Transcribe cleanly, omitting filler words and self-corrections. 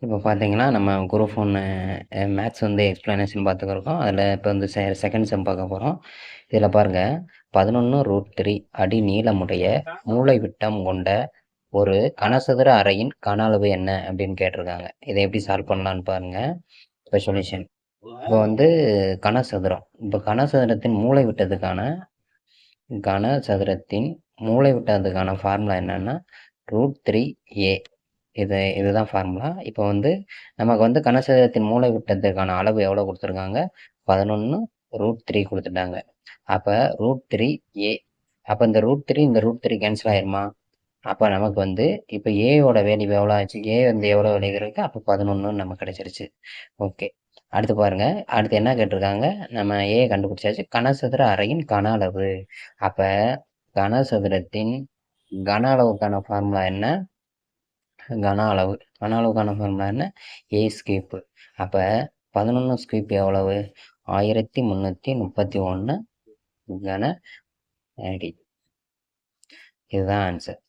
இப்போ பார்த்தீங்கன்னா, நம்ம குரூப் 1 மேத்ஸ் வந்து எக்ஸ்ப்ளனேஷன் பார்த்துக்கிருக்கோம். அதில இப்போ வந்து செகண்ட் செம் பார்க்க போறோம். இதில பாருங்க 11√3 அடி நீளமுடைய மூலைவிட்டம் கொண்ட ஒரு கனசதுர அறையின் கன அளவு என்ன அப்படின்னு கேட்டிருக்காங்க. இதை எப்படி சால்வ் பண்ணலான்னு பாருங்க. இப்போ சொல்யூஷன். இப்போ வந்து கனசதுரம். இப்போ கனசதுரத்தின் மூலைவிட்டத்துக்கான ஃபார்முலா என்னன்னா √3a. இதுதான் ஃபார்முலா. இப்போ வந்து நமக்கு வந்து கனசதுரத்தின் மூலைவிட்டத்துக்கான அளவு எவ்வளோ கொடுத்துருக்காங்க? 11√3 கொடுத்துட்டாங்க. அப்போ √3a. அப்போ இந்த √3 இந்த √3 கேன்சல் ஆயிருமா? அப்போ நமக்கு வந்து இப்போ ஏயோட வேல்யூ எவ்வளோ ஆச்சு? ஏ வந்து எவ்வளோ வேல்யூ இருக்கு? அப்போ 11 நமக்கு கிடைச்சிருச்சு. ஓகே. அடுத்து பாருங்க. அடுத்து என்ன கேட்டிருக்காங்க? நம்ம ஏ கண்டுபிடிச்சாச்சு. கனசதுர அறையின் கன அளவு. அப்போ கனசதுரத்தின் கன அளவுக்கான ஃபார்முலா என்ன? கன அளவுக்கான ஃபார்முலா என்ன? ஏ ஸ்கொயர். அப்போ 11 ஸ்கொயர் எவ்வளவு? 1331 கன அடி. இதுதான் ஆன்சர்.